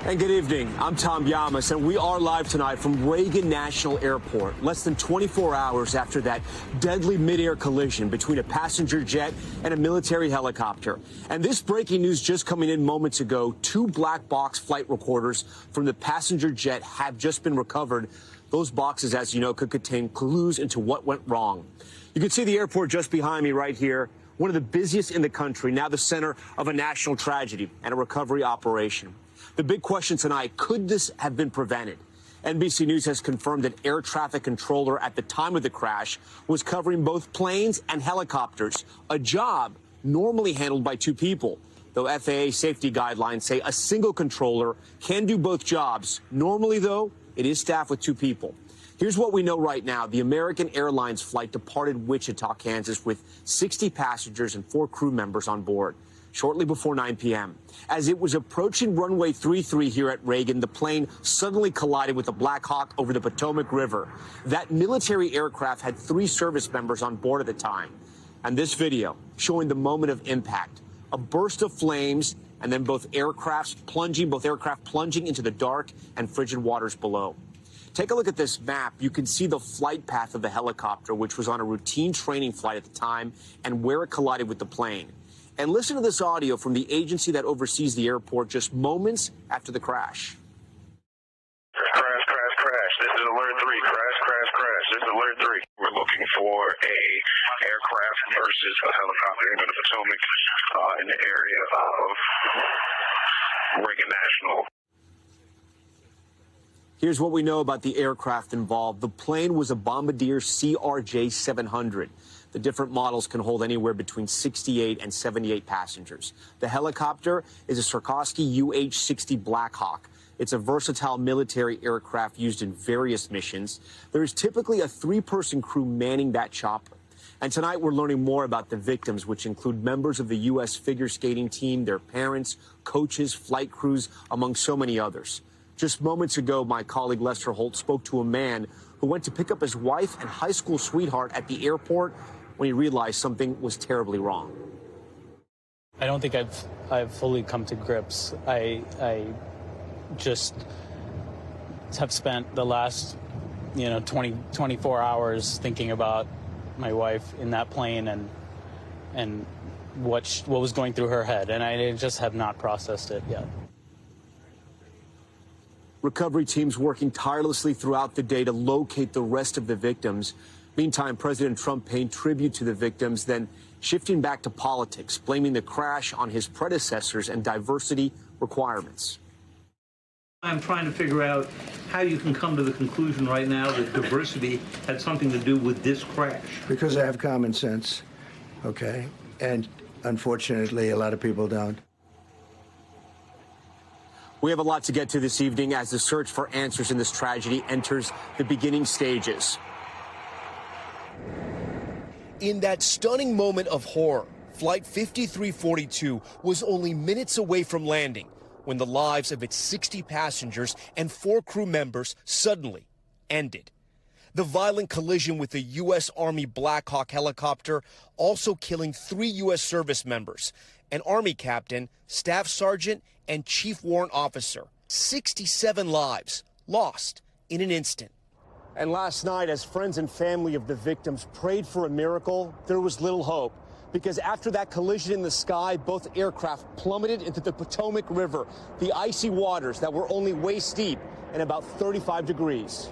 And good evening. I'm Tom Llamas, and we are live tonight from Reagan National Airport, less than 24 hours after that deadly midair collision between a passenger jet and a military helicopter. And this breaking news just coming in moments ago, 2 black box flight recorders from the passenger jet have just been recovered. Those boxes, as you know, could contain clues into what went wrong. You can see the airport just behind me right here, one of the busiest in the country, now the center of a national tragedy and a recovery operation. The big question tonight, could this have been prevented? NBC News has confirmed that air traffic controller at the time of the crash was covering both planes and helicopters, a job normally handled by 2 people. Though FAA safety guidelines say a single controller can do both jobs. Normally, though, it is staffed with 2 people. Here's what we know right now. The American Airlines flight departed Wichita, Kansas with 60 passengers and 4 crew members on board shortly before 9 p.m. As it was approaching runway 33 here at Reagan, the plane suddenly collided with a Black Hawk over the Potomac River. That military aircraft had 3 service members on board at the time. And this video showing the moment of impact, a burst of flames, and then both aircraft plunging into the dark and frigid waters below. Take a look at this map. You can see the flight path of the helicopter, which was on a routine training flight at the time, and where it collided with the plane. And listen to this audio from the agency that oversees the airport just moments after the crash. Crash, crash, crash. This is alert 3. Crash, crash, crash. This is alert 3. We're looking for a aircraft versus a helicopter into the Potomac in the area of Reagan National. Here's what we know about the aircraft involved. The plane was a Bombardier CRJ-700. The different models can hold anywhere between 68 and 78 passengers. The helicopter is a Sikorsky UH-60 Black Hawk. It's a versatile military aircraft used in various missions. There is typically a 3-person crew manning that chopper. And tonight we're learning more about the victims, which include members of the U.S. figure skating team, their parents, coaches, flight crews, among so many others. Just moments ago, my colleague Lester Holt spoke to a man who went to pick up his wife and high school sweetheart at the airport when he realized something was terribly wrong. I don't think I've fully come to grips. I just have spent the last 24 hours thinking about my wife in that plane and what was going through her head, and I just have not processed it yet. Recovery teams working tirelessly throughout the day to locate the rest of the victims. Meantime, President Trump paying tribute to the victims, then shifting back to politics, blaming the crash on his predecessors and diversity requirements. I'm trying to figure out how you can come to the conclusion right now that diversity had something to do with this crash. Because I have common sense, okay? And unfortunately, a lot of people don't. We have a lot to get to this evening as the search for answers in this tragedy enters the beginning stages. In that stunning moment of horror, Flight 5342 was only minutes away from landing when the lives of its 60 passengers and 4 crew members suddenly ended. The violent collision with the U.S. Army Black Hawk helicopter also killing 3 U.S. service members, an Army captain, staff sergeant, and chief warrant officer. 67 lives lost in an instant. And last night, as friends and family of the victims prayed for a miracle, there was little hope. Because after that collision in the sky, both aircraft plummeted into the Potomac River, the icy waters that were only waist deep and about 35 degrees.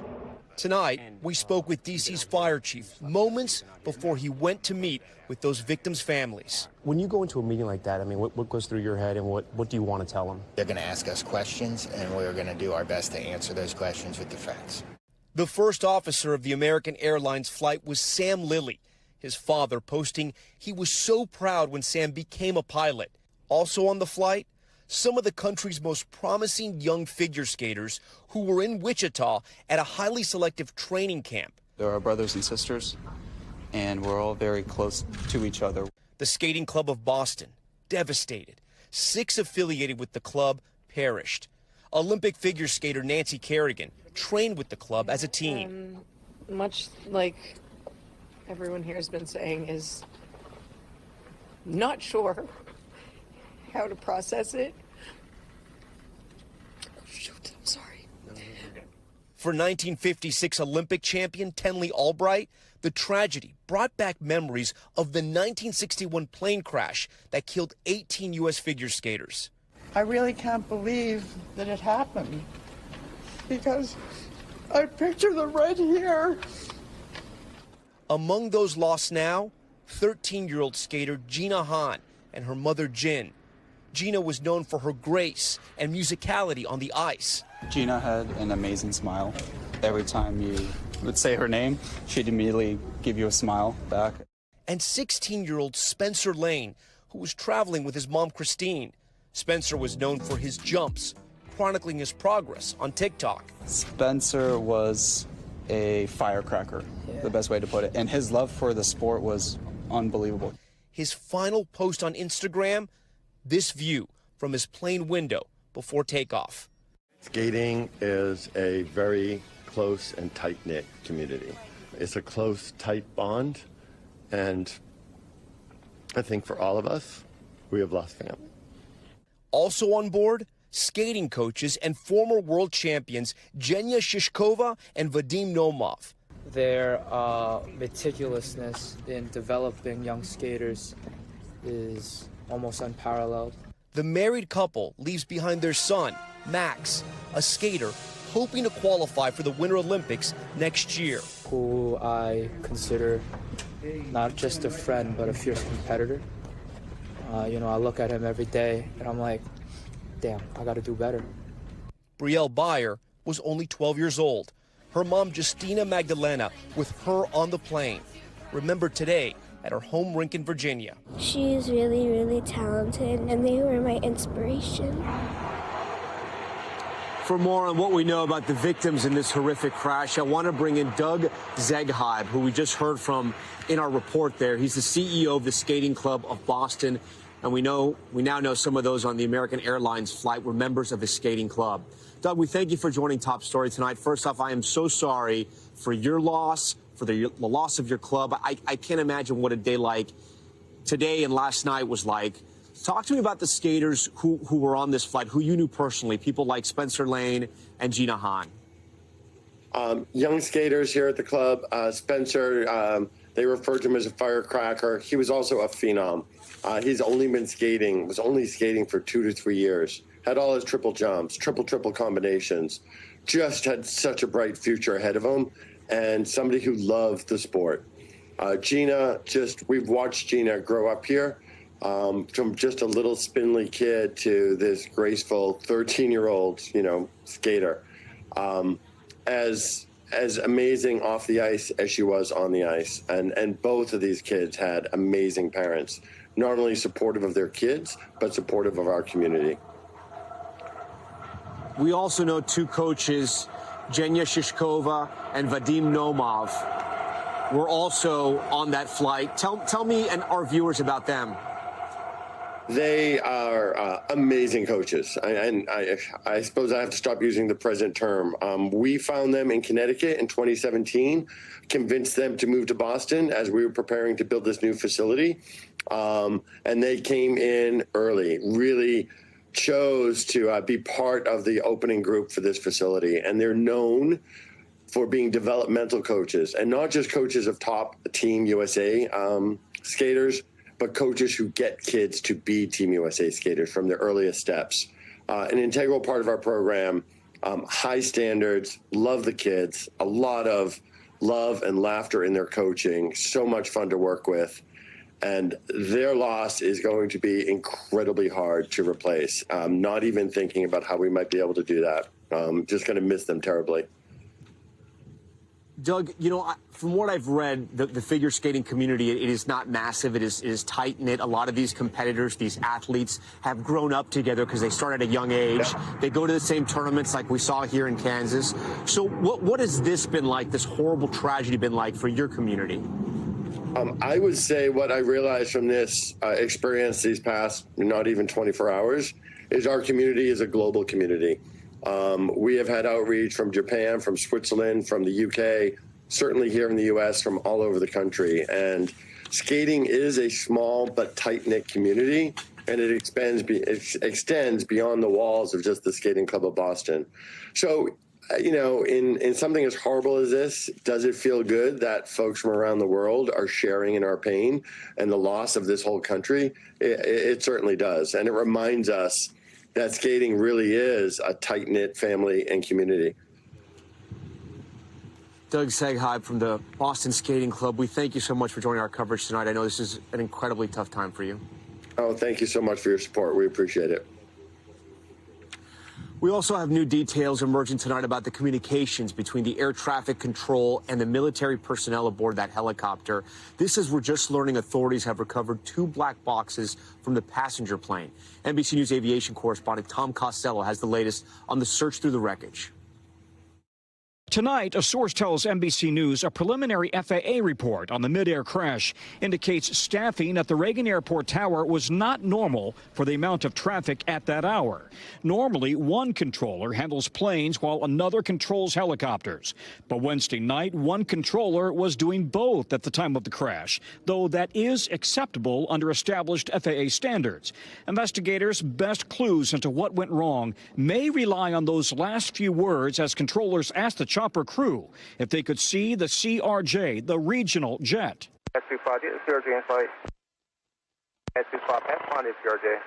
Tonight, we spoke with D.C.'s fire chief moments before he went to meet with those victims' families. When you go into a meeting like that, I mean, what goes through your head and what do you want to tell them? They're going to ask us questions, and we're going to do our best to answer those questions with the facts. The first officer of the American Airlines flight was Sam Lilly. His father posting he was so proud when Sam became a pilot. Also on the flight, some of the country's most promising young figure skaters who were in Wichita at a highly selective training camp. They're our brothers and sisters, and we're all very close to each other. The Skating Club of Boston, devastated. 6 affiliated with the club perished. Olympic figure skater Nancy Kerrigan trained with the club as a teen. Much like everyone here has been saying, is not sure how to process it. Shoot, I'm sorry. For 1956 Olympic champion Tenley Albright, the tragedy brought back memories of the 1961 plane crash that killed 18 U.S. figure skaters. I really can't believe that it happened because I picture them right here. Among those lost now, 13-year-old skater Gina Hahn and her mother Jin. Gina was known for her grace and musicality on the ice. Gina had an amazing smile. Every time you would say her name, she'd immediately give you a smile back. And 16-year-old Spencer Lane, who was traveling with his mom Christine. Spencer was known for his jumps, chronicling his progress on TikTok. Spencer was a firecracker, the best way to put it. And his love for the sport was unbelievable. His final post on Instagram, this view from his plane window before takeoff. Skating is a very close and tight-knit community. It's a close, tight bond, and I think for all of us, we have lost family. Also on board, skating coaches and former world champions Zhenya Shishkova and Vadim Nomov. Their meticulousness in developing young skaters is almost unparalleled. The married couple leaves behind their son, Max, a skater hoping to qualify for the Winter Olympics next year. Who I consider not just a friend, but a fierce competitor. I look at him every day and I'm like, damn, I gotta do better. Brielle Beyer was only 12 years old. Her mom, Justina Magdalena, with her on the plane. Remembered today at her home rink in Virginia. She's really, really talented, and they were my inspiration. For more on what we know about the victims in this horrific crash, I want to bring in Doug Zegheib, who we just heard from in our report there. He's the CEO of the Skating Club of Boston, and we now know some of those on the American Airlines flight were members of his skating club. Doug, we thank you for joining Top Story tonight. First off, I am so sorry for your loss, for the loss of your club. I can't imagine what a day like today and last night was like. Talk to me about the skaters who were on this flight, who you knew personally, people like Spencer Lane and Gina Hahn. Young skaters here at the club. Spencer, they referred to him as a firecracker. He was also a phenom. He's only been skating, was only skating for 2 to 3 years. Had all his triple jumps, triple combinations. Just had such a bright future ahead of him, and somebody who loved the sport. Gina, we've watched Gina grow up here. From just a little spindly kid to this graceful 13-year-old, skater. As amazing off the ice as she was on the ice. And both of these kids had amazing parents, not only supportive of their kids, but supportive of our community. We also know two coaches, Zhenya Shishkova and Vadim Nomov, were also on that flight. Tell me and our viewers about them. They are amazing coaches, and I suppose I have to stop using the present term. We found them in Connecticut in 2017, convinced them to move to Boston as we were preparing to build this new facility, and they came in early, really chose to be part of the opening group for this facility, and they're known for being developmental coaches, and not just coaches of top Team USA skaters, but coaches who get kids to be Team USA skaters from the earliest steps. An integral part of our program, high standards, love the kids, a lot of love and laughter in their coaching, so much fun to work with. And their loss is going to be incredibly hard to replace. Not even thinking about how we might be able to do that. Just going to miss them terribly. Doug, from what I've read, the figure skating community, it is not massive. It is tight-knit. A lot of these competitors, these athletes, have grown up together because they start at a young age. Yeah. They go to the same tournaments like we saw here in Kansas. So what has this been like, this horrible tragedy been like for your community? I would say what I realized from this experience these past not even 24 hours is our community is a global community. We have had outreach from Japan, from Switzerland, from the UK, certainly here in the US, from all over the country. And skating is a small but tight-knit community. and it extends beyond the walls of just the Skating Club of Boston. So, you know, in something as horrible as this, does it feel good that folks from around the world are sharing in our pain and the loss of this whole country? It certainly does. And it reminds us that skating really is a tight-knit family and community. Doug Segheib from the Boston Skating Club, we thank you so much for joining our coverage tonight. I know this is an incredibly tough time for you. Oh, thank you so much for your support. We appreciate it. We also have new details emerging tonight about the communications between the air traffic control and the military personnel aboard that helicopter. This is we're just learning authorities have recovered 2 black boxes from the passenger plane. NBC News aviation correspondent Tom Costello has the latest on the search through the wreckage. Tonight, a source tells NBC News a preliminary FAA report on the midair crash indicates staffing at the Reagan Airport Tower was not normal for the amount of traffic at that hour. Normally, one controller handles planes while another controls helicopters. But Wednesday night, one controller was doing both at the time of the crash, though that is acceptable under established FAA standards. Investigators' best clues into what went wrong may rely on those last few words as controllers asked the chopper crew if they could see the CRJ, the regional jet. S25, CRJ in flight. S25, F1 is CRJ.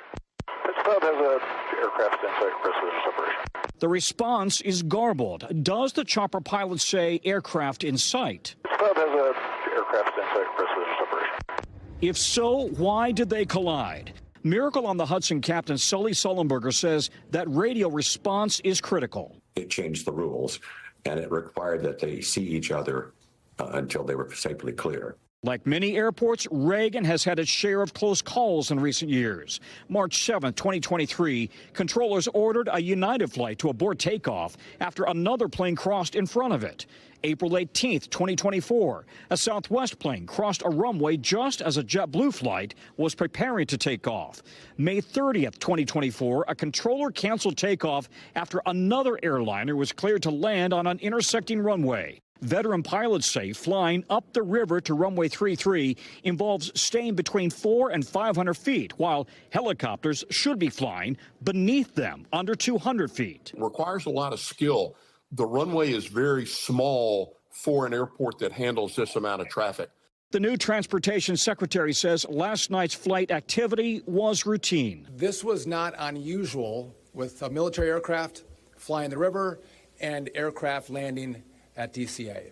This club has an aircraft in flight for separation. The response is garbled. Does the chopper pilot say aircraft in sight? This club has an aircraft in flight for separation. If so, why did they collide? Miracle on the Hudson captain Sully Sullenberger says that radio response is critical. It changed the rules, and it required that they see each other until they were safely clear. Like many airports, Reagan has had its share of close calls in recent years. March 7, 2023, controllers ordered a United flight to abort takeoff after another plane crossed in front of it. April 18, 2024, a Southwest plane crossed a runway just as a JetBlue flight was preparing to take off. May 30, 2024, a controller canceled takeoff after another airliner was cleared to land on an intersecting runway. Veteran pilots say flying up the river to runway 33 involves staying between 400 and 500 feet, while helicopters should be flying beneath them under 200 feet. It requires a lot of skill. The runway is very small for an airport that handles this amount of traffic. The new transportation secretary says last night's flight activity was routine. This was not unusual with a military aircraft flying the river and aircraft landing at DCA.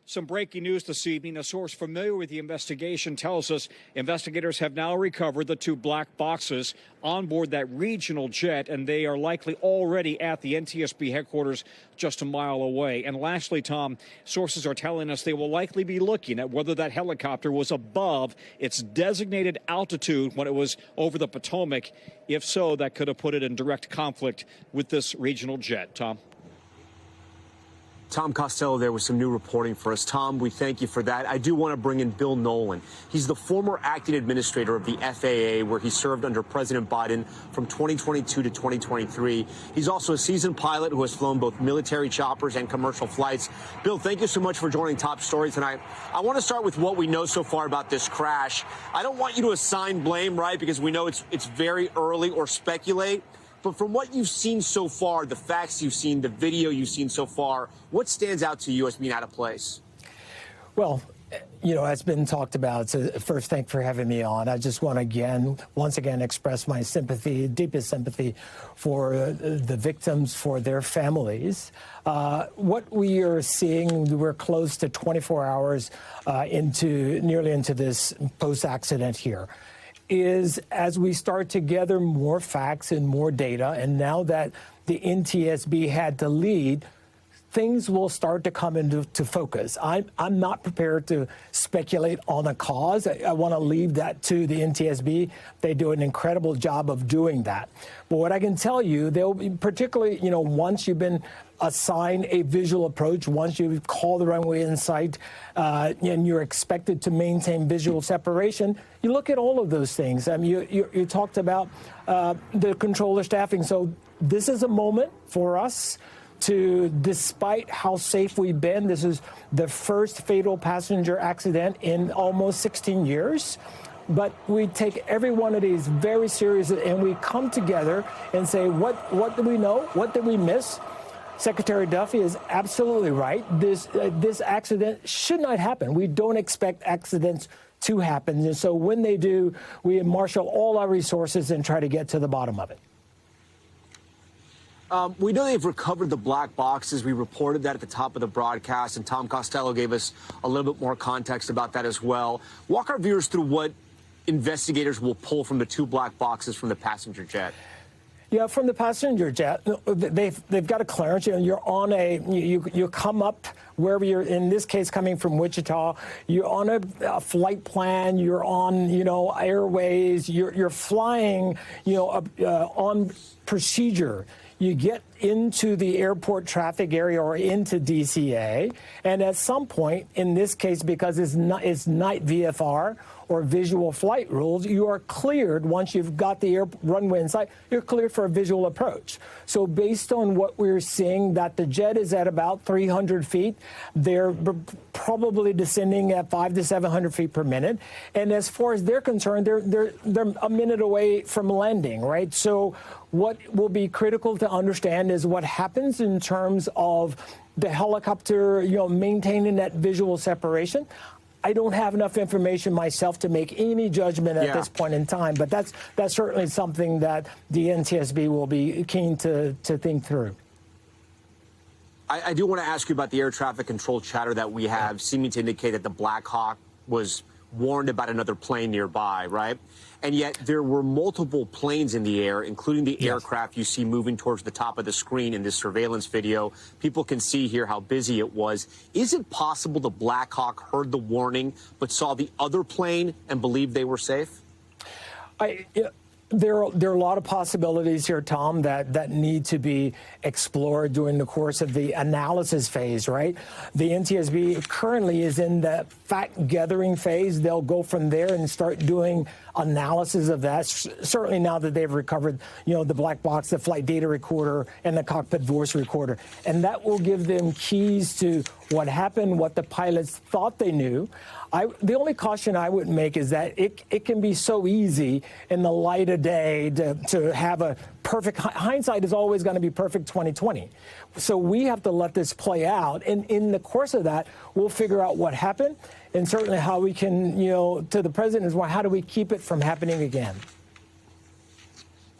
Some breaking news this evening. A source familiar with the investigation tells us investigators have now recovered the 2 black boxes on board that regional jet, and they are likely already at the NTSB headquarters just a mile away. And lastly, Tom, sources are telling us they will likely be looking at whether that helicopter was above its designated altitude when it was over the Potomac. If so, that could have put it in direct conflict with this regional jet. Tom? Tom Costello there with some new reporting for us. Tom, we thank you for that. I do want to bring in Bill Nolan. He's the former acting administrator of the FAA, where he served under President Biden from 2022 to 2023. He's also a seasoned pilot who has flown both military choppers and commercial flights. Bill, thank you so much for joining Top Story tonight. I want to start with what we know so far about this crash. I don't want you to assign blame, right, because we know it's very early, or speculate. But from what you've seen so far, the facts you've seen, the video you've seen so far, what stands out to you as being out of place? Well, you know, it's been talked about. So first, thank you for having me on. I just want to once again express my sympathy, deepest sympathy for the victims, for their families. What we are seeing, we're close to 24 hours nearly into this post-accident here, is as we start to gather more facts and more data, and now that the NTSB had to lead, things will start to come into focus. I'm not prepared to speculate on a cause. I want to leave that to the NTSB. They do an incredible job of doing that. But what I can tell you, they'll be particularly, you know, once you've been assigned a visual approach, once you call the runway in sight, and you're expected to maintain visual separation, you look at all of those things. I mean, you talked about the controller staffing. So this is a moment for us to, despite how safe we've been, this is the first fatal passenger accident in almost 16 years. but we take every one of these very seriously, and we come together and say, what do we know? What did we miss? Secretary Duffy is absolutely right. This accident should not happen. We don't expect accidents to happen. And so when they do, we marshal all our resources and try to get to the bottom of it. We know they've recovered the black boxes. We reported that at the top of the broadcast, and Tom Costello gave us a little bit more context about that as well. Walk our viewers through what investigators will pull from the 2 black boxes from the passenger jet. Yeah, from the passenger jet, they've got a clearance. You know, you're on you come up wherever you're. In this case, coming from Wichita, you're on a flight plan. You're on, airways. You're flying, on procedure. You get into the airport traffic area or into DCA, and at some point, in this case, because it's night VFR or visual flight rules, you are cleared once you've got the runway in sight. You're cleared for a visual approach. So based on what we're seeing, that the jet is at about 300 feet, they're probably descending at 500 to 700 feet per minute. And as far as they're concerned, they're a minute away from landing, right? So what will be critical to understand is what happens in terms of the helicopter, maintaining that visual separation. I don't have enough information myself to make any judgment at this point in time, but that's certainly something that the NTSB will be keen to think through. I do want to ask you about the air traffic control chatter that we have, seeming to indicate that the Black Hawk was warned about another plane nearby, right? And yet there were multiple planes in the air, including the aircraft you see moving towards the top of the screen in this surveillance video. People can see here how busy it was. Is it possible the Black Hawk heard the warning but saw the other plane and believed they were safe? There are a lot of possibilities here, Tom, that need to be explored during the course of the analysis phase, right? The NTSB currently is in the fact-gathering phase. They'll go from there and start doing analysis of that, certainly now that they've recovered, the black box, the flight data recorder, and the cockpit voice recorder. And that will give them keys to what happened, what the pilots thought they knew. The only caution I would make is that it can be so easy in the light of day to have a perfect, hindsight is always going to be perfect 2020. So we have to let this play out. And in the course of that, we'll figure out what happened and certainly how we can, to the president as well, how do we keep it from happening again?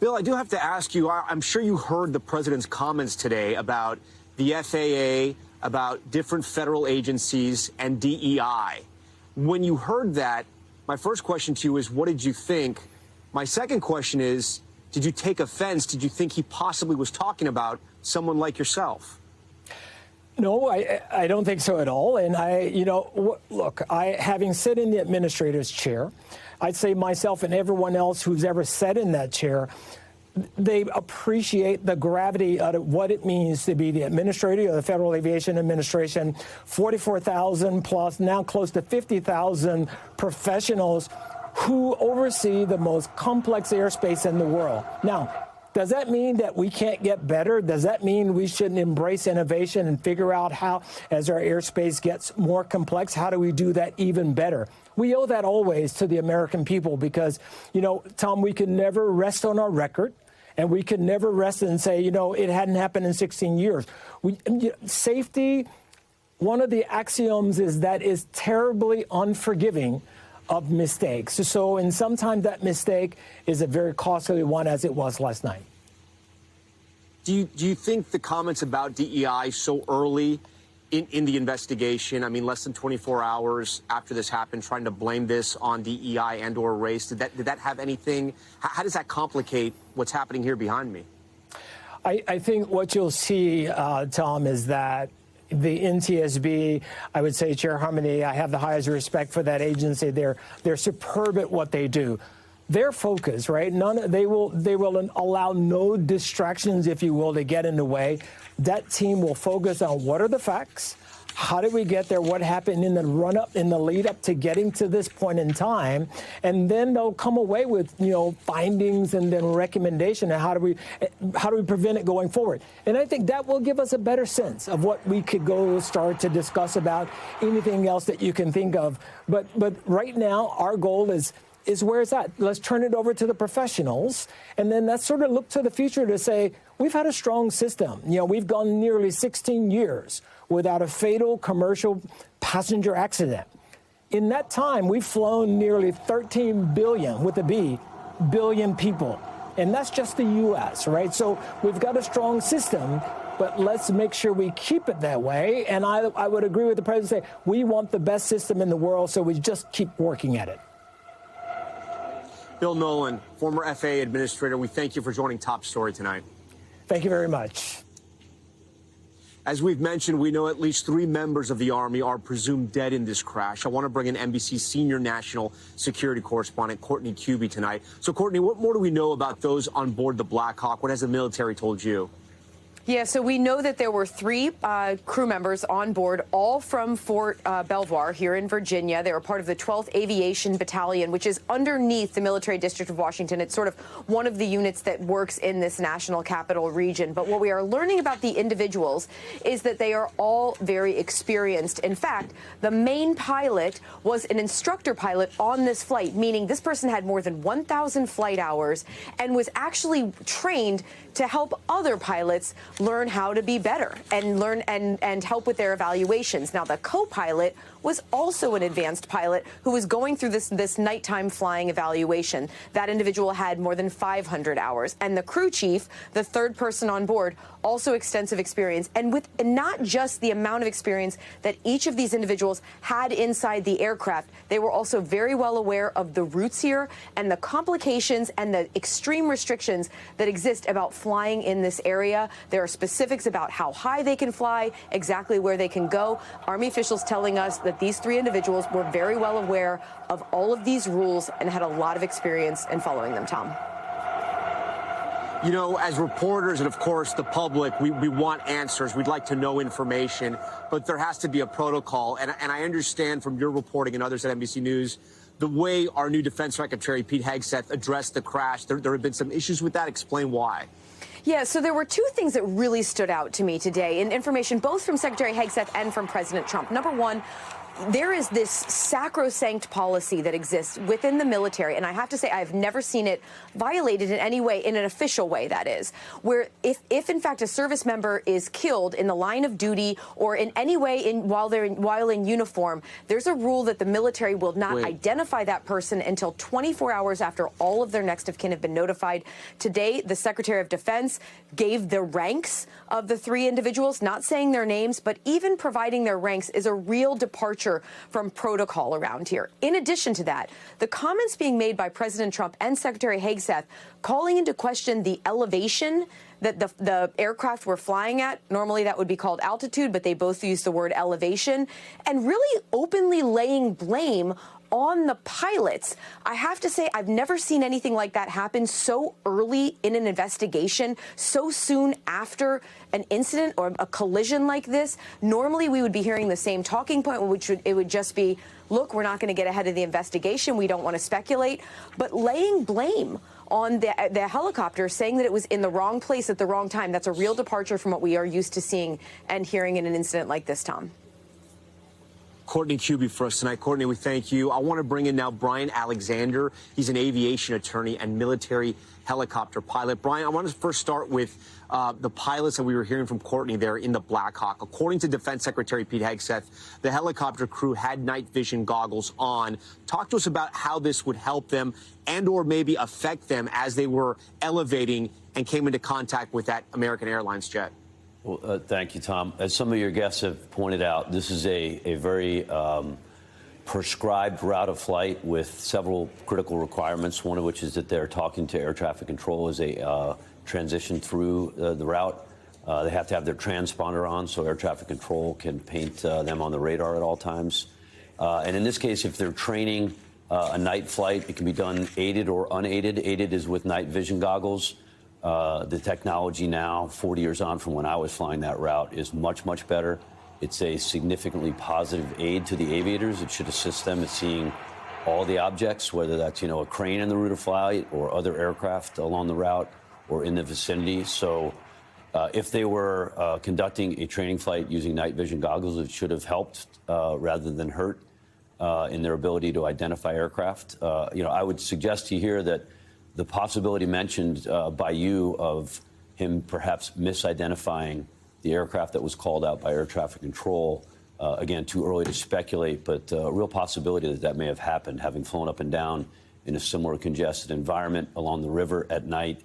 Bill, I do have to ask you, I'm sure you heard the president's comments today about the FAA, about different federal agencies and DEI. When you heard that, my first question to you is, what did you think? My second question is, did you take offense? Did you think he possibly was talking about someone like yourself? No, I don't think so at all. And look, having sat in the administrator's chair, I'd say myself and everyone else who's ever sat in that chair, they appreciate the gravity of what it means to be the administrator of the Federal Aviation Administration, 44,000 plus, now close to 50,000 professionals who oversee the most complex airspace in the world. Now, does that mean that we can't get better? Does that mean we shouldn't embrace innovation and figure out how, as our airspace gets more complex, how do we do that even better? We owe that always to the American people because, Tom, we can never rest on our record. And we can never rest and say, it hadn't happened in 16 years. Safety, one of the axioms is that is terribly unforgiving of mistakes. So, and sometimes that mistake is a very costly one, as it was last night. Do you think the comments about DEI so early in the investigation, I mean, less than 24 hours after this happened, trying to blame this on DEI and or race, did that have anything? How does that complicate what's happening here behind me? I think what you'll see, Tom, is that the NTSB, I would say, Chair Harmony, I have the highest respect for that agency. They're superb at what they do. Their focus, right? They will allow no distractions, if you will, to get in the way. That team will focus on what are the facts, how did we get there, what happened in the run-up, in the lead-up to getting to this point in time, and then they'll come away with findings and then recommendation and how do we prevent it going forward. And I think that will give us a better sense of what we could go start to discuss about anything else that you can think of. But right now, our goal is is where it's at. Let's turn it over to the professionals, and then let's sort of look to the future to say, we've had a strong system. You know, we've gone nearly 16 years without a fatal commercial passenger accident. In that time, we've flown nearly 13 billion, with a B, billion people. And that's just the U.S., right? So we've got a strong system, but let's make sure we keep it that way. And I would agree with the president, say we want the best system in the world, so we just keep working at it. Bill Nolan, former FAA administrator, we thank you for joining Top Story tonight. Thank you very much. As we've mentioned, we know at least 3 members of the Army are presumed dead in this crash. I want to bring in NBC senior national security correspondent Courtney Cubey tonight. So, Courtney, what more do we know about those on board the Black Hawk? What has the military told you? Yeah, so we know that there were 3 crew members on board, all from Fort Belvoir here in Virginia. They were part of the 12th Aviation Battalion, which is underneath the Military District of Washington. It's sort of one of the units that works in this national capital region. But what we are learning about the individuals is that they are all very experienced. In fact, the main pilot was an instructor pilot on this flight, meaning this person had more than 1,000 flight hours and was actually trained to help other pilots learn how to be better and learn and help with their evaluations. Now, the co-pilot was also an advanced pilot who was going through this nighttime flying evaluation. That individual had more than 500 hours. And the crew chief, the 3rd person on board, also extensive experience. And with not just the amount of experience that each of these individuals had inside the aircraft, they were also very well aware of the routes here and the complications and the extreme restrictions that exist about flying in this area. There are specifics about how high they can fly, exactly where they can go. Army officials telling us that these 3 individuals were very well aware of all of these rules and had a lot of experience in following them, Tom. You know, as reporters and, of course, the public, we want answers. We'd like to know information, but there has to be a protocol. And I understand from your reporting and others at NBC News, the way our new Defense Secretary, Pete Hegseth, addressed the crash, there have been some issues with that. Explain why. Yeah, so there were 2 things that really stood out to me today in information both from Secretary Hegseth and from President Trump. Number one, there is this sacrosanct policy that exists within the military, and I have to say I've never seen it violated in any way, in an official way, that is, where if in fact a service member is killed in the line of duty or in any way while in uniform, there's a rule that the military will not identify that person until 24 hours after all of their next of kin have been notified. Today, the Secretary of Defense gave the ranks of the 3 individuals, not saying their names, but even providing their ranks is a real departure from protocol around here. In addition to that, the comments being made by President Trump and Secretary Hegseth calling into question the elevation that the aircraft were flying at. Normally that would be called altitude, but they both use the word elevation, and really openly laying blame on the pilots. I have to say, I've never seen anything like that happen so early in an investigation, so soon after an incident or a collision like this. Normally, we would be hearing the same talking point, which it would just be, look, we're not going to get ahead of the investigation. We don't want to speculate. But laying blame on the helicopter, saying that it was in the wrong place at the wrong time, that's a real departure from what we are used to seeing and hearing in an incident like this, Tom. Courtney Cubey for us tonight. Courtney, we thank you. I want to bring in now Brian Alexander. He's an aviation attorney and military helicopter pilot. Brian, I want to first start with the pilots that we were hearing from Courtney there in the Black Hawk. According to Defense Secretary Pete Hegseth, the helicopter crew had night vision goggles on. Talk to us about how this would help them and or maybe affect them as they were elevating and came into contact with that American Airlines jet. Well, thank you, Tom. As some of your guests have pointed out, this is a very prescribed route of flight with several critical requirements, one of which is that they're talking to air traffic control as they transition through the route. They have to have their transponder on so air traffic control can paint them on the radar at all times. And in this case, if they're training a night flight, it can be done aided or unaided. Aided is with night vision goggles. The technology now, 40 years on from when I was flying that route, is much, much better. It's a significantly positive aid to the aviators. It should assist them in seeing all the objects, whether that's, a crane in the route of flight or other aircraft along the route or in the vicinity. So if they were conducting a training flight using night vision goggles, it should have helped rather than hurt. in their ability to identify aircraft. I would suggest to you here that the possibility mentioned by you of him perhaps misidentifying the aircraft that was called out by air traffic control, again, too early to speculate, but a real possibility that that may have happened, having flown up and down in a similar congested environment along the river at night,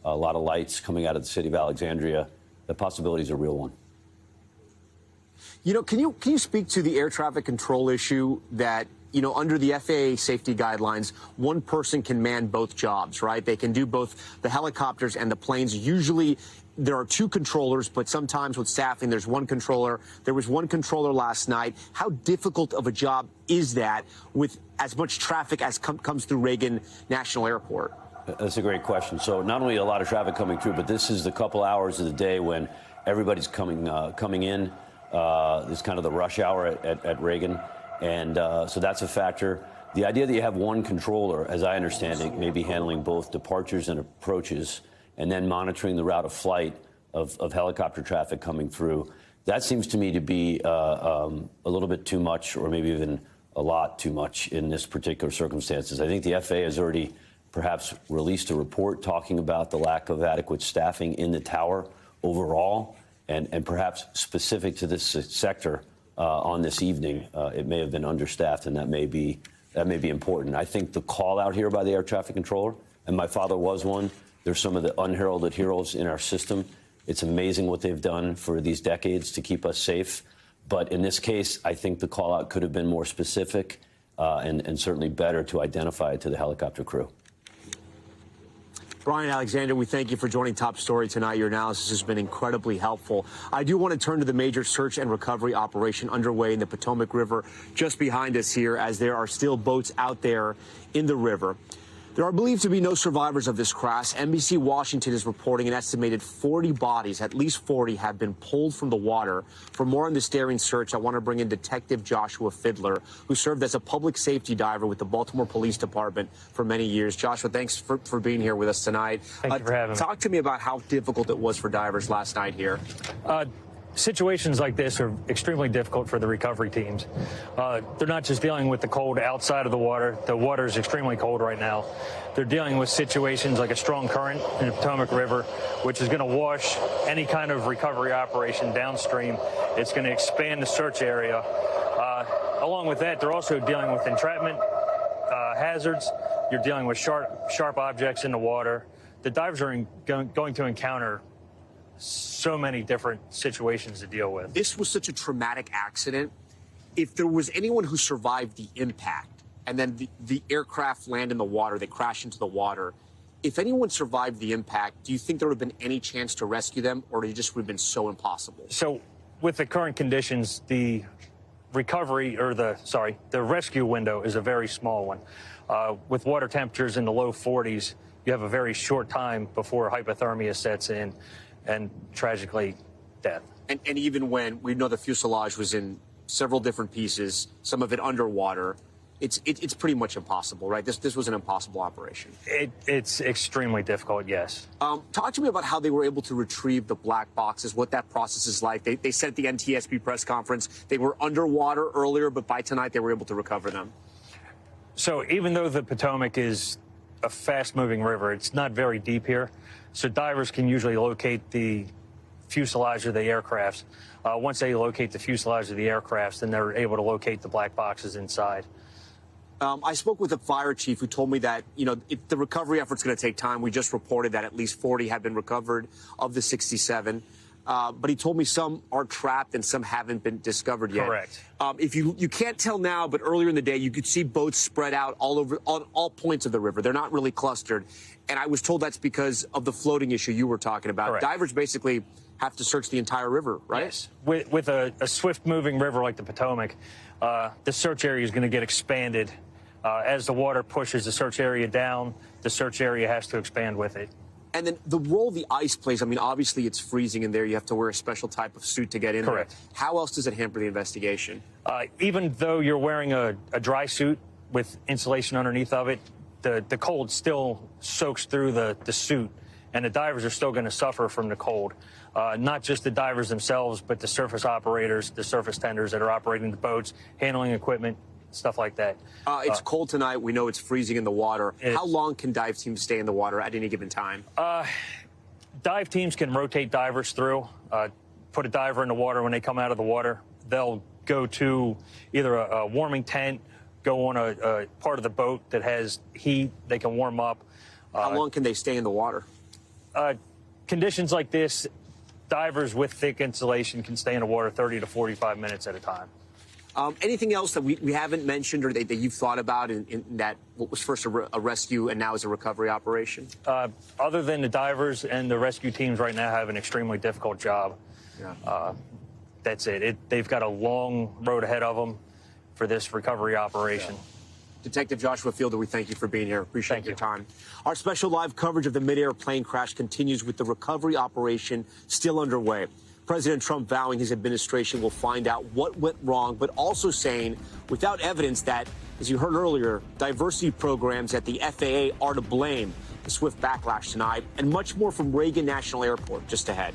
a lot of lights coming out of the city of Alexandria. The possibility is a real one. Can you speak to the air traffic control issue that, under the FAA safety guidelines, one person can man both jobs, right? They can do both the helicopters and the planes. Usually there are two controllers, but sometimes with staffing, there's one controller. There was one controller last night. How difficult of a job is that with as much traffic as comes through Reagan National Airport? That's a great question. So not only a lot of traffic coming through, but this is the couple hours of the day when everybody's coming in. This is kind of the rush hour at Reagan. And so that's a factor. The idea that you have one controller, as I understand it, may be handling both departures and approaches, and then monitoring the route of flight of helicopter traffic coming through. That seems to me to be a little bit too much, or maybe even a lot too much in this particular circumstances. I think the FAA has already perhaps released a report talking about the lack of adequate staffing in the tower overall, and perhaps specific to this sector on this evening, it may have been understaffed, and that may be important. I think the call out here by the air traffic controller, and my father was one, they're some of the unheralded heroes in our system. It's amazing what they've done for these decades to keep us safe. But in this case, I think the call out could have been more specific and certainly better to identify it to the helicopter crew. Brian Alexander, we thank you for joining Top Story tonight. Your analysis has been incredibly helpful. I do want to turn to the major search and recovery operation underway in the Potomac River just behind us here, as there are still boats out there in the river. There are believed to be no survivors of this crash. NBC Washington is reporting an estimated 40 bodies, at least 40, have been pulled from the water. For more on this daring search, I want to bring in Detective Joshua Fiddler, who served as a public safety diver with the Baltimore Police Department for many years. Joshua, thanks for being here with us tonight. Thank you for having me. Talk to me about how difficult it was for divers last night here. Situations like this are extremely difficult for the recovery teams. They're not just dealing with the cold outside of the water. The water is extremely cold right now. They're dealing with situations like a strong current in the Potomac River, which is going to wash any kind of recovery operation downstream. It's going to expand the search area. Along with that, they're also dealing with entrapment hazards. You're dealing with sharp objects in the water. The divers are going to encounter so many different situations to deal with. This was such a traumatic accident. If there was anyone who survived the impact and then the aircraft land in the water, they crash into the water, if anyone survived the impact, do you think there would have been any chance to rescue them, or it just would have been so impossible? So with the current conditions, the rescue window is a very small one. With water temperatures in the low 40s, you have a very short time before hypothermia sets in, and tragically, death. And even when we know the fuselage was in several different pieces, some of it underwater, it's pretty much impossible, right? This was an impossible operation. It's extremely difficult, yes. Talk to me about how they were able to retrieve the black boxes, what that process is like. They said at the NTSB press conference they were underwater earlier, but by tonight they were able to recover them. So even though the Potomac is a fast-moving river, it's not very deep here. So divers can usually locate the fuselage of the aircrafts. Once they locate the fuselage of the aircrafts, then they're able to locate the black boxes inside. I spoke with a fire chief who told me that, the recovery effort's going to take time. We just reported that at least 40 have been recovered of the 67. But he told me some are trapped and some haven't been discovered yet. Correct. If you can't tell now, but earlier in the day, you could see boats spread out all over on all points of the river. They're not really clustered. And I was told that's because of the floating issue you were talking about. Correct. Divers basically have to search the entire river, right? Yes. With a swift-moving river like the Potomac, the search area is going to get expanded. As the water pushes the search area down, the search area has to expand with it. And then the role the ice plays, I mean, obviously it's freezing in there. You have to wear a special type of suit to get in Correct. there. How else does it hamper the investigation? Even though you're wearing a dry suit with insulation underneath of it, the cold still soaks through the suit, and the divers are still going to suffer from the cold. Not just the divers themselves, but the surface operators, the surface tenders that are operating the boats, handling equipment, stuff like that. It's cold tonight. We know it's freezing in the water. How long can dive teams stay in the water at any given time? Dive teams can rotate divers through, put a diver in the water. When they come out of the water, they'll go to either a warming tent, go on a part of the boat that has heat. They can warm up. How long can they stay in the water? Conditions like this, divers with thick insulation can stay in the water 30 to 45 minutes at a time. Anything else that we haven't mentioned or that you've thought about in that what was first a rescue and now is a recovery operation? Other than the divers and the rescue teams right now have an extremely difficult job. Yeah. That's it. They've got a long road ahead of them for this recovery operation. Yeah. Detective Joshua Fielder, we thank you for being here. Appreciate your time. Our special live coverage of the midair plane crash continues with the recovery operation still underway. President Trump vowing his administration will find out what went wrong, but also saying without evidence that, as you heard earlier, diversity programs at the FAA are to blame. The swift backlash tonight and much more from Reagan National Airport just ahead.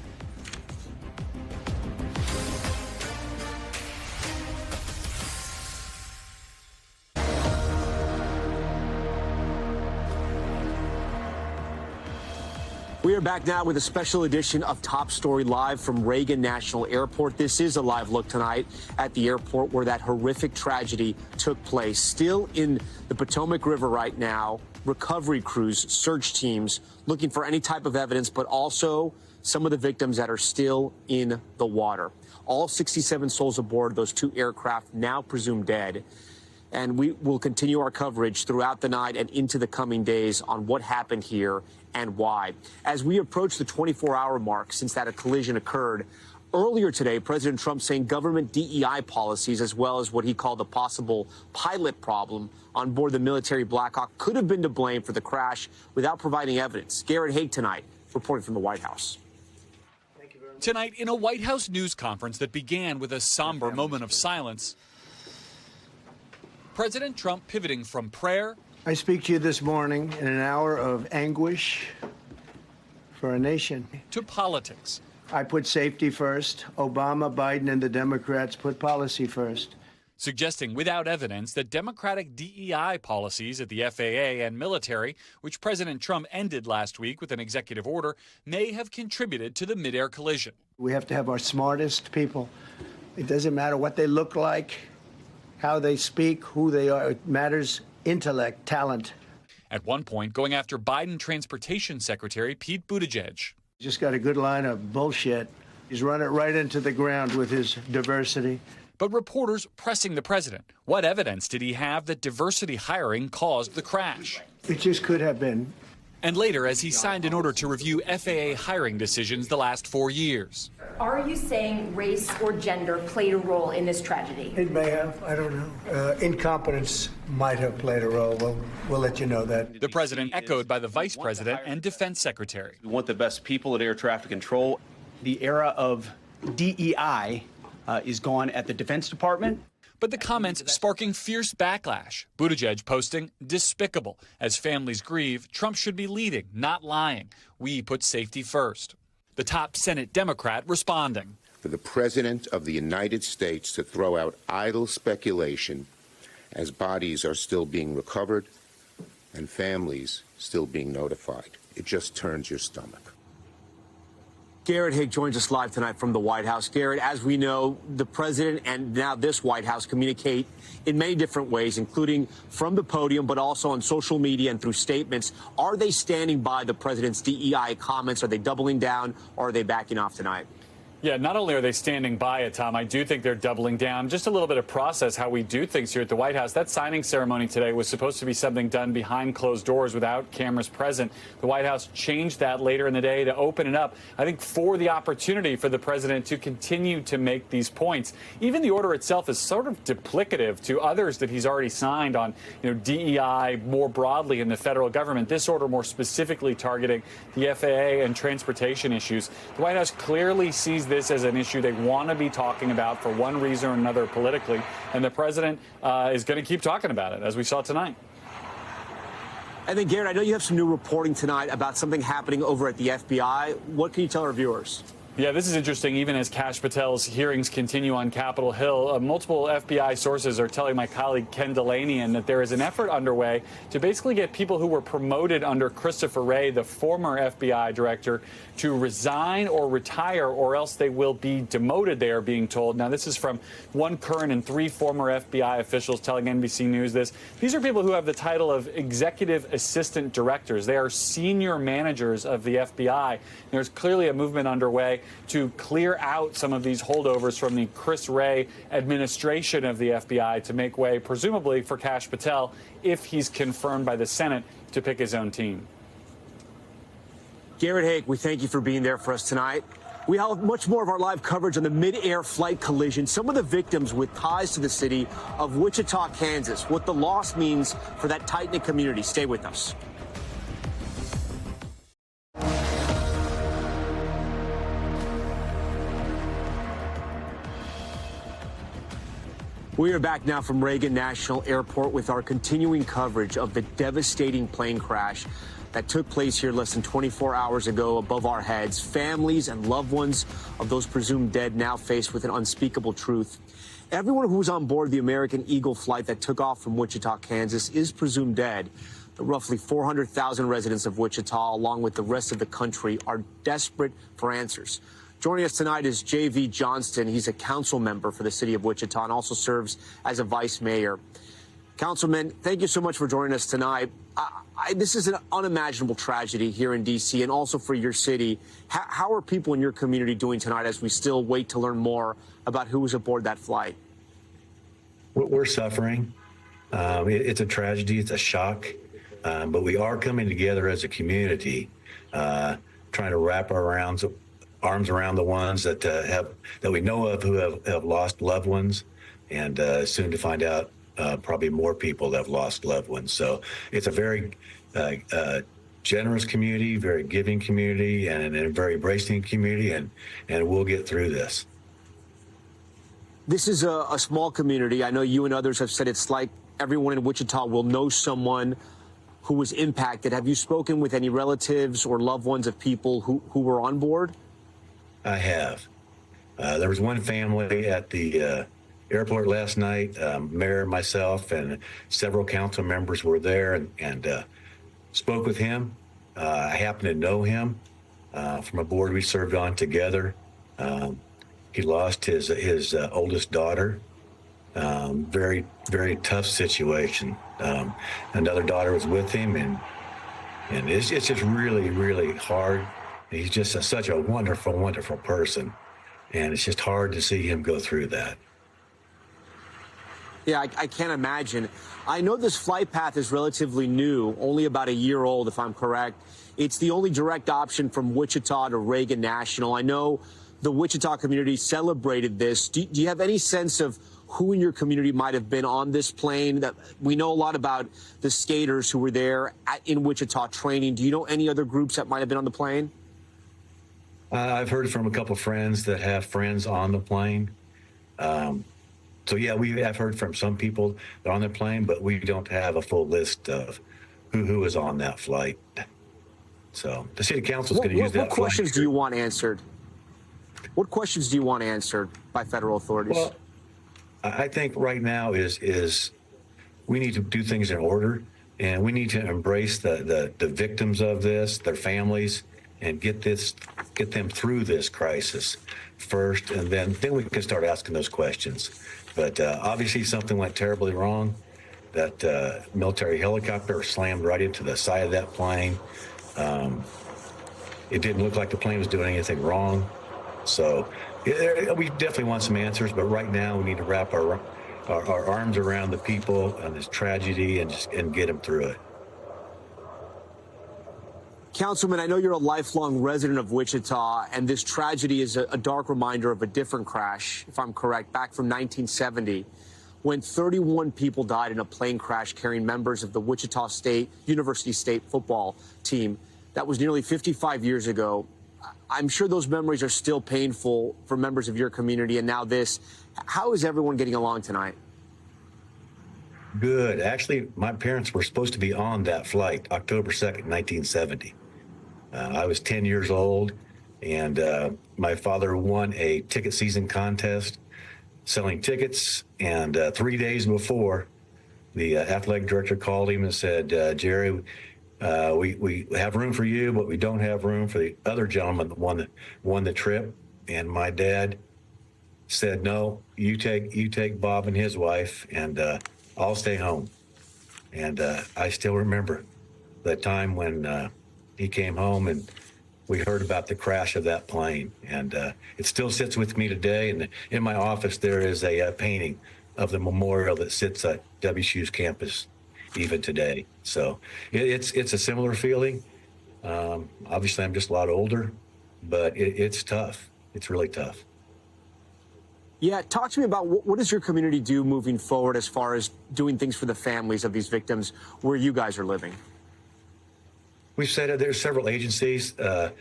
We are back now with a special edition of Top Story live from Reagan National Airport. This is a live look tonight at the airport where that horrific tragedy took place. Still in the Potomac River right now, recovery crews, search teams looking for any type of evidence, but also some of the victims that are still in the water. All 67 souls aboard those two aircraft now presumed dead. And we will continue our coverage throughout the night and into the coming days on what happened here and why. As we approach the 24-hour mark since that collision occurred, earlier today, President Trump saying government DEI policies, as well as what he called a possible pilot problem on board the military Black Hawk, could have been to blame for the crash without providing evidence. Garrett Haig tonight, reporting from the White House. Tonight, in a White House news conference that began with a somber moment of silence, President Trump pivoting from prayer. I speak to you this morning in an hour of anguish for our nation. To politics. I put safety first. Obama, Biden, and the Democrats put policy first. Suggesting without evidence that Democratic DEI policies at the FAA and military, which President Trump ended last week with an executive order, may have contributed to the midair collision. We have to have our smartest people. It doesn't matter what they look like, how they speak, who they are. It matters intellect, talent. At one point, going after Biden Transportation Secretary Pete Buttigieg. Just got a good line of bullshit. He's run it right into the ground with his diversity. But reporters pressing the president. What evidence did he have that diversity hiring caused the crash? It just could have been. And later, as he signed an order to review FAA hiring decisions the last 4 years. Are you saying race or gender played a role in this tragedy? It may have. I don't know. Incompetence might have played a role. We'll let you know that. The president echoed by the vice president and defense secretary. We want the best people at air traffic control. The era of DEI is gone at the Defense Department. But the comments sparking fierce backlash. Buttigieg posting, despicable. As families grieve, Trump should be leading, not lying. We put safety first. The top Senate Democrat responding. For the President of the United States to throw out idle speculation as bodies are still being recovered and families still being notified. It just turns your stomach. Garrett Haig joins us live tonight from the White House. Garrett, as we know, the president and now this White House communicate in many different ways, including from the podium, but also on social media and through statements. Are they standing by the president's DEI comments? Are they doubling down, or are they backing off tonight? Yeah, not only are they standing by it, Tom, I do think they're doubling down. Just a little bit of process, how we do things here at the White House. That signing ceremony today was supposed to be something done behind closed doors without cameras present. The White House changed that later in the day to open it up, I think, for the opportunity for the president to continue to make these points. Even the order itself is sort of duplicative to others that he's already signed on, DEI more broadly in the federal government. This order more specifically targeting the FAA and transportation issues. The White House clearly sees this as an issue they want to be talking about for one reason or another politically, and the president is going to keep talking about it, as we saw tonight. And then, Garrett, I know you have some new reporting tonight about something happening over at the FBI. What can you tell our viewers? Yeah, this is interesting. Even as Kash Patel's hearings continue on Capitol Hill, multiple FBI sources are telling my colleague Ken Delanian that there is an effort underway to basically get people who were promoted under Christopher Wray, the former FBI director, to resign or retire, or else they will be demoted, they are being told. Now, this is from one current and 3 former FBI officials telling NBC News this. These are people who have the title of executive assistant directors. They are senior managers of the FBI. There's clearly a movement underway to clear out some of these holdovers from the Chris Wray administration of the FBI to make way, presumably, for Kash Patel if he's confirmed by the Senate to pick his own team. Garrett Haake, we thank you for being there for us tonight. We have much more of our live coverage on the mid-air flight collision, some of the victims with ties to the city of Wichita, Kansas, what the loss means for that tight-knit community. Stay with us. We are back now from Reagan National Airport with our continuing coverage of the devastating plane crash that took place here less than 24 hours ago above our heads. Families and loved ones of those presumed dead now faced with an unspeakable truth. Everyone who was on board the American Eagle flight that took off from Wichita, Kansas, is presumed dead. The roughly 400,000 residents of Wichita, along with the rest of the country, are desperate for answers. Joining us tonight is J.V. Johnston. He's a council member for the city of Wichita and also serves as a vice mayor. Councilman, thank you so much for joining us tonight. This is an unimaginable tragedy here in D.C. and also for your city. How are people in your community doing tonight as we still wait to learn more about who was aboard that flight? We're suffering. It's a tragedy. It's a shock. But we are coming together as a community, trying to wrap our arms around the ones that we know of who have lost loved ones, and soon to find out probably more people that have lost loved ones. So it's a very generous community, very giving community, and a very embracing community, and we'll get through this. This is a small community. I know you and others have said it's like everyone in Wichita will know someone who was impacted. Have you spoken with any relatives or loved ones of people who were on board? I have. There was one family at the airport last night. Mayor, myself, and several council members were there and spoke with him. I happen to know him from a board we served on together. He lost his oldest daughter. Very, very tough situation. Another daughter was with him, and it's just really, really hard. He's just such a wonderful, wonderful person, and it's just hard to see him go through that. Yeah, I can't imagine. I know this flight path is relatively new, only about a year old, if I'm correct. It's the only direct option from Wichita to Reagan National. I know the Wichita community celebrated this. Do you have any sense of who in your community might have been on this plane? That we know a lot about the skaters who were there in Wichita training. Do you know any other groups that might have been on the plane? I've heard from a couple of friends that have friends on the plane. So, yeah, I've heard from some people that are on the plane, but we don't have a full list of who was on that flight. So the city council is going to use that. What questions do you want answered? What questions do you want answered by federal authorities? Well, I think right now is we need to do things in order, and we need to embrace the victims of this, their families, and get them through this crisis first, and then we can start asking those questions. But obviously something went terribly wrong. That military helicopter slammed right into the side of that plane. It didn't look like the plane was doing anything wrong. So we definitely want some answers, but right now we need to wrap our arms around the people on this tragedy and get them through it. Councilman, I know you're a lifelong resident of Wichita, and this tragedy is a dark reminder of a different crash, if I'm correct, back from 1970, when 31 people died in a plane crash carrying members of the Wichita University State football team. That was nearly 55 years ago. I'm sure those memories are still painful for members of your community, and now this. How is everyone getting along tonight? Good. Actually, my parents were supposed to be on that flight, October 2nd, 1970. I was 10 years old, And my father won a ticket season contest selling tickets. And 3 days before, the athletic director called him and said, Jerry, we have room for you, but we don't have room for the other gentleman, the one that won the trip. And my dad said, no, you take Bob and his wife, and I'll stay home. And I still remember the time when he came home and we heard about the crash of that plane. And it still sits with me today. And in my office, there is a painting of the memorial that sits at WSU's campus even today. So it's a similar feeling. Obviously, I'm just a lot older, but it's tough. It's really tough. Yeah, talk to me about what does your community do moving forward as far as doing things for the families of these victims where you guys are living? We've said there's several agencies. The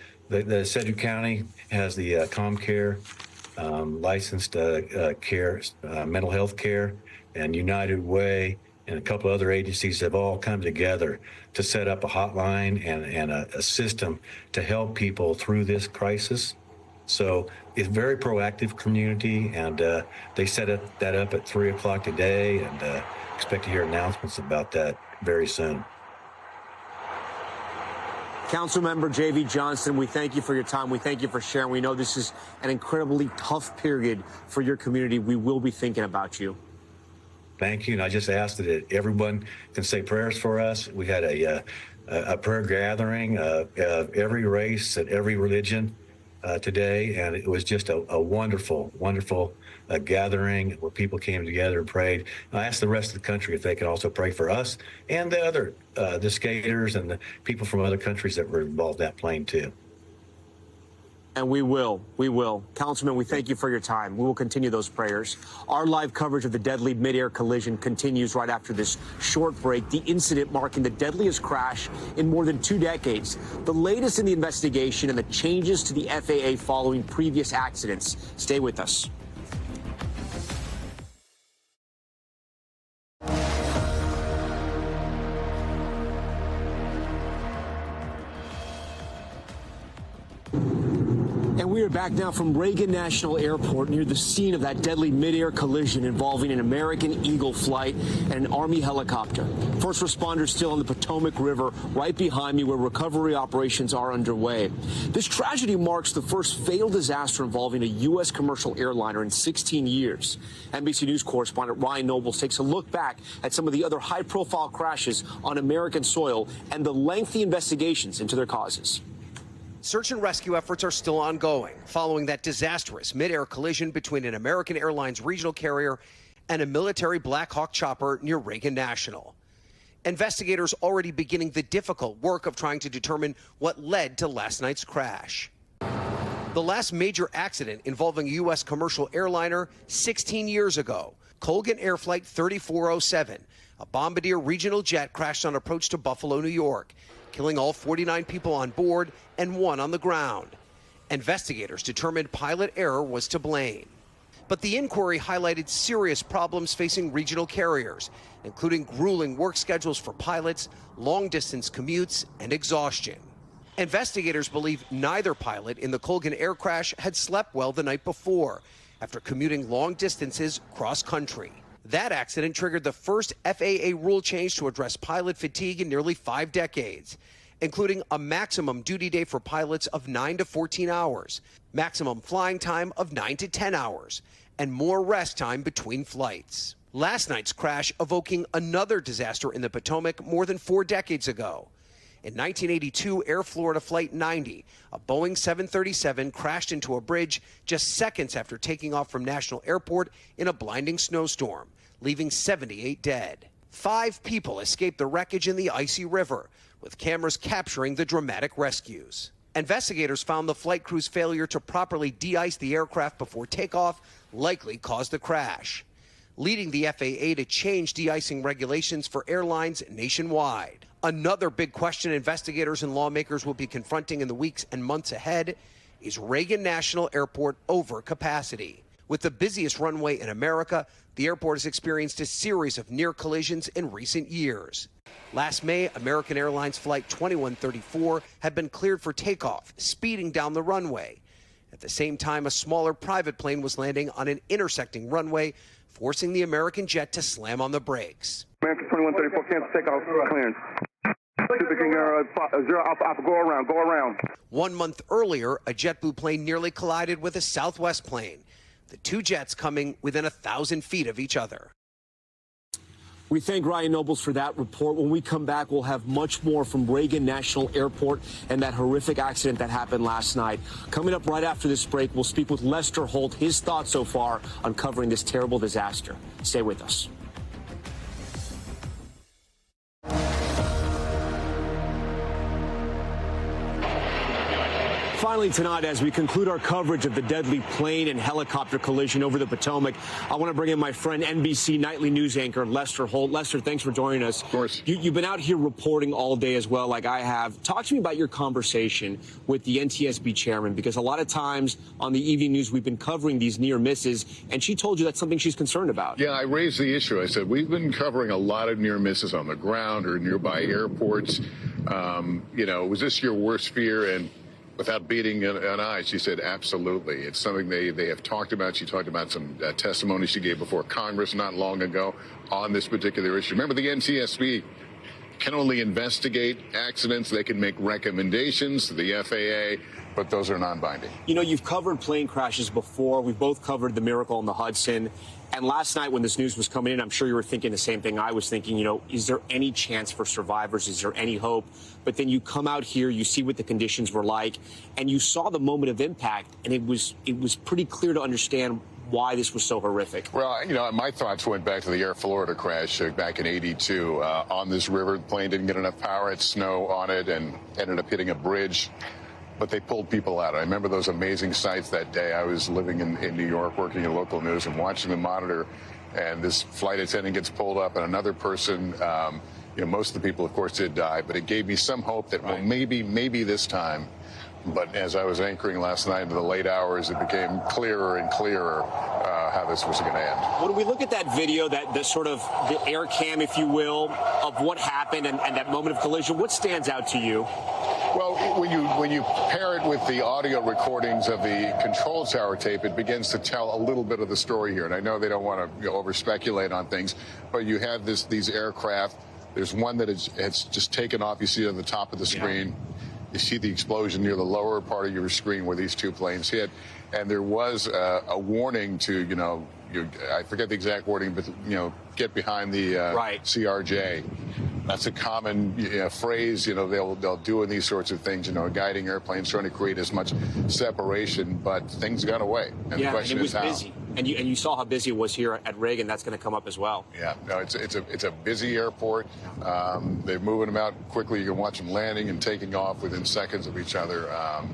Sedgwick County has the ComCare, licensed care, mental health care, and United Way, and a couple of other agencies have all come together to set up a hotline and a system to help people through this crisis. So it's a very proactive community, and they set that up at 3 o'clock today, and expect to hear announcements about that very soon. Councilmember J.V. Johnson, we thank you for your time. We thank you for sharing. We know this is an incredibly tough period for your community. We will be thinking about you. Thank you. And I just asked that everyone can say prayers for us. We had a prayer gathering of every race and every religion today, and it was just a wonderful, wonderful gathering where people came together and prayed. And I asked the rest of the country if they could also pray for us and the other, the skaters and the people from other countries that were involved in that plane too. And we will. Councilman, we thank you for your time. We will continue those prayers. Our live coverage of the deadly midair collision continues right after this short break. The incident marking the deadliest crash in more than 2 decades. The latest in the investigation and the changes to the FAA following previous accidents. Stay with us. And we are back now from Reagan National Airport near the scene of that deadly midair collision involving an American Eagle flight and an Army helicopter. First responders still on the Potomac River right behind me where recovery operations are underway. This tragedy marks the first fatal disaster involving a U.S. commercial airliner in 16 years. NBC News correspondent Ryan Nobles takes a look back at some of the other high-profile crashes on American soil and the lengthy investigations into their causes. Search and rescue efforts are still ongoing following that disastrous mid-air collision between an American Airlines regional carrier and a military Black Hawk chopper near Reagan National. Investigators already beginning the difficult work of trying to determine what led to last night's crash. The last major accident involving a U.S. commercial airliner 16 years ago, Colgan Air Flight 3407, a Bombardier regional jet crashed on approach to Buffalo, New York, killing all 49 people on board and 1 on the ground. Investigators determined pilot error was to blame. But the inquiry highlighted serious problems facing regional carriers, including grueling work schedules for pilots, long-distance commutes, and exhaustion. Investigators believe neither pilot in the Colgan air crash had slept well the night before after commuting long distances cross-country. That accident triggered the first FAA rule change to address pilot fatigue in nearly 5 decades, including a maximum duty day for pilots of 9 to 14 hours, maximum flying time of 9 to 10 hours, and more rest time between flights. Last night's crash evoking another disaster in the Potomac more than 4 decades ago. In 1982, Air Florida Flight 90, a Boeing 737, crashed into a bridge just seconds after taking off from National Airport in a blinding snowstorm, leaving 78 dead. 5 people escaped the wreckage in the icy river, with cameras capturing the dramatic rescues. Investigators found the flight crew's failure to properly de-ice the aircraft before takeoff likely caused the crash, leading the FAA to change de-icing regulations for airlines nationwide. Another big question investigators and lawmakers will be confronting in the weeks and months ahead is Reagan National Airport over capacity. With the busiest runway in America, the airport has experienced a series of near collisions in recent years. Last May, American Airlines Flight 2134 had been cleared for takeoff, speeding down the runway. At the same time, a smaller private plane was landing on an intersecting runway, forcing the American jet to slam on the brakes. American 2134, cancel takeoff clearance. 0 Alpha Alpha, go around. 1 month earlier, a JetBlue plane nearly collided with a Southwest plane, the two jets coming within 1,000 feet of each other. We thank Ryan Nobles for that report. When we come back, we'll have much more from Reagan National Airport and that horrific accident that happened last night. Coming up right after this break, we'll speak with Lester Holt, his thoughts so far on covering this terrible disaster. Stay with us. Finally tonight, as we conclude our coverage of the deadly plane and helicopter collision over the Potomac, I want to bring in my friend, NBC nightly news anchor Lester Holt. Lester, thanks for joining us. Of course. You've been out here reporting all day as well, like I have. Talk to me about your conversation with the NTSB chairman, because a lot of times on the evening news, we've been covering these near misses, and she told you that's something she's concerned about. Yeah, I raised the issue. I said, we've been covering a lot of near misses on the ground or nearby airports. Was this your worst fear? And without beating an eye, she said, absolutely. It's something they have talked about. She talked about some testimony she gave before Congress not long ago on this particular issue. Remember, the NTSB can only investigate accidents. They can make recommendations to the FAA, but those are non-binding. You know, you've covered plane crashes before. We've both covered the Miracle on the Hudson. And last night when this news was coming in, I'm sure you were thinking the same thing I was thinking, is there any chance for survivors? Is there any hope? But then you come out here, you see what the conditions were like, and you saw the moment of impact, and it was pretty clear to understand why this was so horrific. Well, my thoughts went back to the Air Florida crash back in '82 on this river. The plane didn't get enough power, had snow on it, and ended up hitting a bridge. But they pulled people out. I remember those amazing sights that day. I was living in New York, working in local news and watching the monitor, and this flight attendant gets pulled up, and another person, most of the people, of course, did die, but it gave me some hope that, well, maybe this time. But as I was anchoring last night into the late hours, it became clearer and clearer how this was going to end. When we look at that video, the sort of the air cam, if you will, of what happened and that moment of collision, what stands out to you? Well, when you pair it with the audio recordings of the control tower tape, it begins to tell a little bit of the story here. And I know they don't want to over speculate on things, but you have these aircraft. There's one that it's just taken off. You see it on the top of the screen. Yeah. You see the explosion near the lower part of your screen where these two planes hit. And there was a warning to, I forget the exact wording, but, get behind the CRJ. That's a common phrase, they'll do in these sorts of things, guiding airplanes, trying to create as much separation, but things got away. And the question is how. Busy. And you saw how busy it was here at Reagan. That's going to come up as well. Yeah, no, it's a busy airport. They're moving them out quickly. You can watch them landing and taking off within seconds of each other.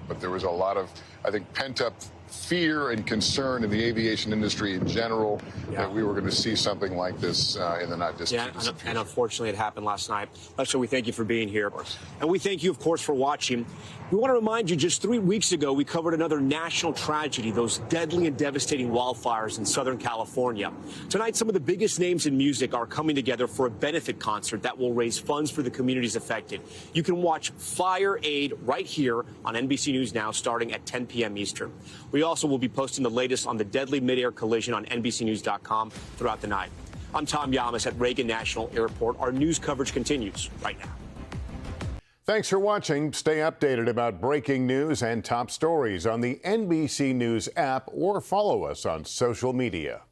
But there was a lot of, I think, pent-up fear and concern in the aviation industry in general that we were going to see something like this in the not distant future. And unfortunately, it happened last night. Lester, we thank you for being here. And we thank you, of course, for watching. We want to remind you, just 3 weeks ago, we covered another national tragedy, those deadly and devastating wildfires in Southern California. Tonight, some of the biggest names in music are coming together for a benefit concert that will raise funds for the communities affected. You can watch Fire Aid right here on NBC News Now, starting at 10 p.m. Eastern. We also will be posting the latest on the deadly midair collision on NBCNews.com throughout the night. I'm Tom Llamas at Reagan National Airport. Our news coverage continues right now. Thanks for watching. Stay updated about breaking news and top stories on the NBC News app or follow us on social media.